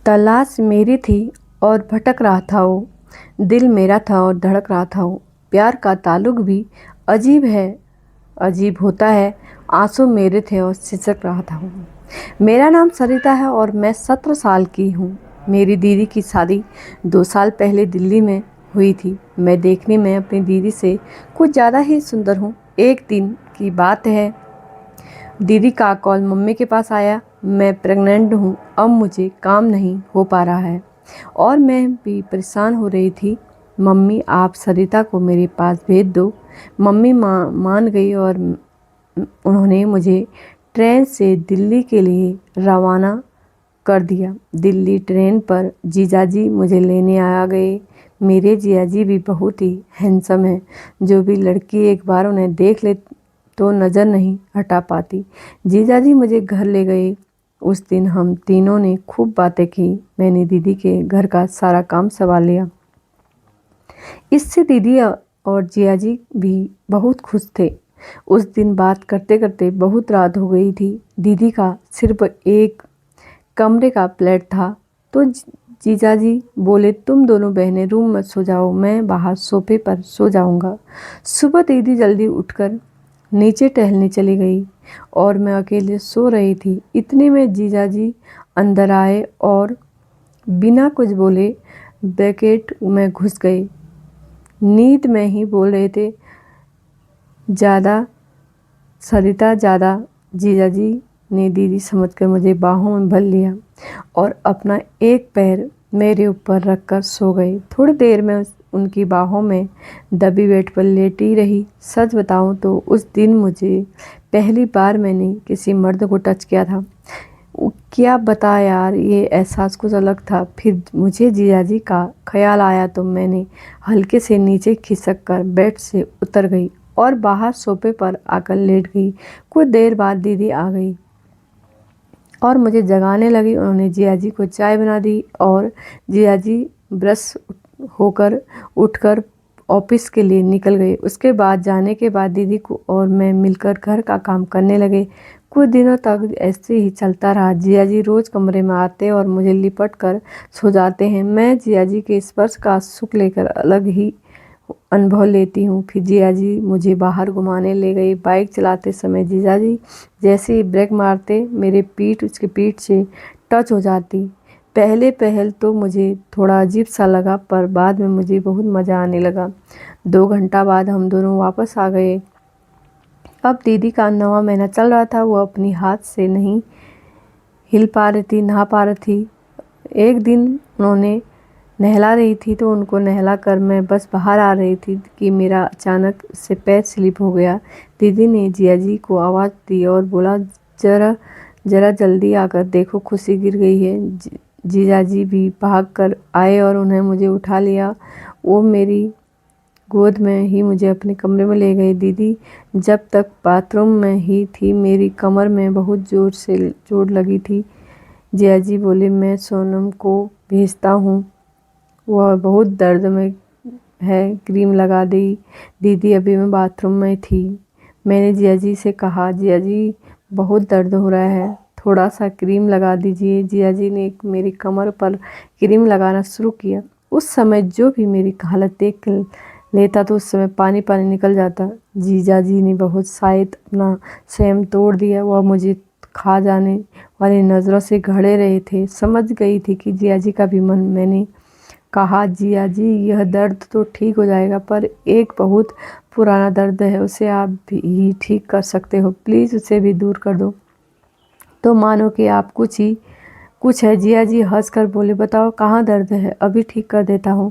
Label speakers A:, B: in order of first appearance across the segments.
A: तलाश मेरी थी और भटक रहा था वो, दिल मेरा था और धड़क रहा था वो। प्यार का ताल्लुक भी अजीब है, अजीब होता है। आंसू मेरे थे और सिसक रहा था वो। मेरा नाम सरिता है और मैं 17 साल की हूँ। मेरी दीदी की शादी 2 साल पहले दिल्ली में हुई थी। मैं देखने में अपनी दीदी से कुछ ज़्यादा ही सुंदर हूँ। एक दिन की बात है, दीदी का कॉल मम्मी के पास आया। मैं प्रेग्नेंट हूँ, अब मुझे काम नहीं हो पा रहा है और मैं भी परेशान हो रही थी। मम्मी, आप सरिता को मेरे पास भेज दो। मम्मी मान गई और उन्होंने मुझे ट्रेन से दिल्ली के लिए रवाना कर दिया। दिल्ली ट्रेन पर जीजाजी मुझे लेने आ गए। मेरे जीजाजी भी बहुत ही हैंडसम हैं। जो भी लड़की एक बार उन्हें देख ले तो नज़र नहीं हटा पाती। जीजाजी मुझे घर ले गए। उस दिन हम तीनों ने खूब बातें की। मैंने दीदी के घर का सारा काम संभाल लिया। इससे दीदी और जियाजी भी बहुत खुश थे। उस दिन बात करते करते बहुत रात हो गई थी। दीदी का सिर्फ एक कमरे का फ्लैट था तो जीजाजी बोले, तुम दोनों बहनें रूम में सो जाओ, मैं बाहर सोफे पर सो जाऊंगा। सुबह दीदी जल्दी उठकर नीचे टहलने चली गई और मैं अकेले सो रही थी। इतने में जीजाजी अंदर आए और बिना कुछ बोले ब्रैकेट में घुस गए। नींद में ही बोल रहे थे, ज़्यादा सरिता ज़्यादा। जीजाजी ने दीदी समझकर मुझे बाहों में भर लिया और अपना एक पैर मेरे ऊपर रखकर सो गए। थोड़ी देर में उनकी बाहों में दबी बेड पर लेटी रही। सच बताऊं तो उस दिन मुझे पहली बार मैंने किसी मर्द को टच किया था। क्या बता यार, ये एहसास कुछ अलग था। फिर मुझे जीजाजी का ख्याल आया तो मैंने हल्के से नीचे खिसक कर बेड से उतर गई और बाहर सोफे पर आकर लेट गई। कुछ देर बाद दीदी आ गई और मुझे जगाने लगी। उन्होंने जियाजी को चाय बना दी और जियाजी ब्रश होकर उठकर ऑफिस के लिए निकल गए। उसके बाद जाने के बाद दीदी को और मैं मिलकर घर का काम करने लगे। कुछ दिनों तक ऐसे ही चलता रहा। जियाजी रोज़ कमरे में आते और मुझे लिपट कर सो जाते हैं। मैं जियाजी के स्पर्श का सुख लेकर अलग ही अनुभव लेती हूँ। फिर जियाजी मुझे बाहर घुमाने ले गए। बाइक चलाते समय जीजाजी जैसे ही ब्रेक मारते मेरे उसके पीठ से टच हो जाती। पहल तो मुझे थोड़ा अजीब सा लगा, पर बाद में मुझे बहुत मज़ा आने लगा। 2 घंटा बाद हम दोनों वापस आ गए। अब दीदी का 9वां महीना चल रहा था। वो अपनी हाथ से नहीं हिल पा रही थी, नहा पा रही थी। एक दिन उन्होंने नहला रही थी तो उनको नहला कर मैं बस बाहर आ रही थी कि मेरा अचानक से पैर स्लिप हो गया। दीदी ने जियाजी को आवाज़ दी और बोला, जरा जरा जल्दी आकर देखो, खुशी गिर गई है। जीजाजी भी भाग कर आए और उन्हें मुझे उठा लिया। वो मेरी गोद में ही मुझे अपने कमरे में ले गए। दीदी जब तक बाथरूम में ही थी, मेरी कमर में बहुत ज़ोर से चोट लगी थी। जियाजी बोले, मैं सोनम को भेजता हूँ, वह बहुत दर्द में है, क्रीम लगा दी। दीदी अभी मैं बाथरूम में थी। मैंने जियाजी से कहा, जियाजी बहुत दर्द हो रहा है, थोड़ा सा क्रीम लगा दीजिए। जियाजी ने मेरी कमर पर क्रीम लगाना शुरू किया। उस समय जो भी मेरी हालत देख लेता तो उस समय पानी पानी निकल जाता। जीजाजी ने बहुत शायद अपना संयम तोड़ दिया। वह मुझे खा जाने वाली नज़रों से घड़े रहे थे। समझ गई थी कि जियाजी का भी मन। मैंने कहा, जियाजी यह दर्द तो ठीक हो जाएगा, पर एक बहुत पुराना दर्द है, उसे आप भी ठीक कर सकते हो, प्लीज़ उसे भी दूर कर दो तो मानो कि आप कुछ है। जियाजी हंसकर बोले, बताओ कहाँ दर्द है, अभी ठीक कर देता हूँ।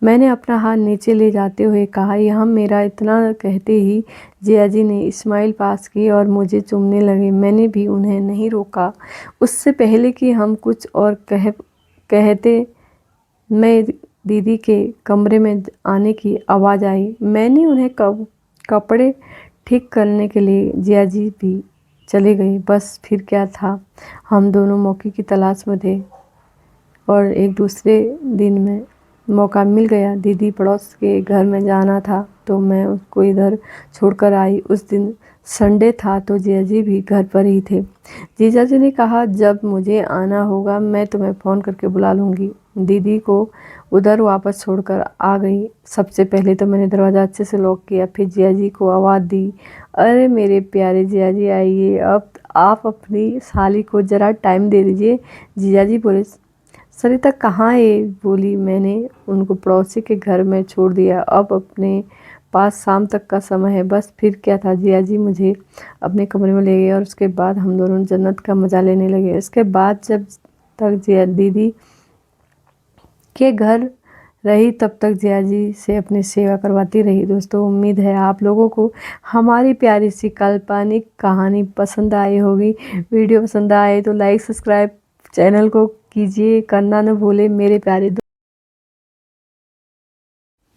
A: मैंने अपना हाथ नीचे ले जाते हुए कहा, यहाँ मेरा। इतना कहते ही जियाजी ने स्माइल पास की और मुझे चूमने लगे। मैंने भी उन्हें नहीं रोका। उससे पहले कि हम कुछ और कहते मैं दीदी के कमरे में आने की आवाज़ आई। मैंने उन्हें कपड़े ठीक करने के लिए जियाजी भी चले गए। बस फिर क्या था, हम दोनों मौके की तलाश में थे और एक दूसरे दिन में मौका मिल गया। दीदी पड़ोस के घर में जाना था तो मैं उसको इधर छोड़कर आई। उस दिन संडे था तो जिया जी भी घर पर ही थे। जीजा जी ने कहा जब मुझे आना होगा मैं तुम्हें फ़ोन करके बुला लूँगी। दीदी को उधर वापस छोड़कर आ गई। सबसे पहले तो मैंने दरवाज़ा अच्छे से लॉक किया, फिर जिया जी को आवाज़ दी, अरे मेरे प्यारे जिया जी आइए, अब आप अपनी साली को ज़रा टाइम दे दीजिए। जीजा जी बोले, सरिता कहाँ है? बोली, मैंने उनको पड़ोसी के घर में छोड़ दिया, अब अपने पास शाम तक का समय है। बस फिर क्या था, जिया जी मुझे अपने कमरे में ले गए और उसके बाद हम दोनों जन्नत का मज़ा लेने लगे। इसके बाद जब तक जिया दीदी के घर रही तब तक जिया जी से अपनी सेवा करवाती रही। दोस्तों, उम्मीद है आप लोगों को हमारी प्यारी सी काल्पनिक कहानी पसंद आई होगी। वीडियो पसंद आए तो लाइक सब्सक्राइब चैनल को कीजिए, करना न भूले मेरे प्यारे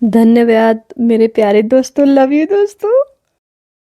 A: धन्यवाद मेरे प्यारे दोस्तों, लव यू दोस्तों।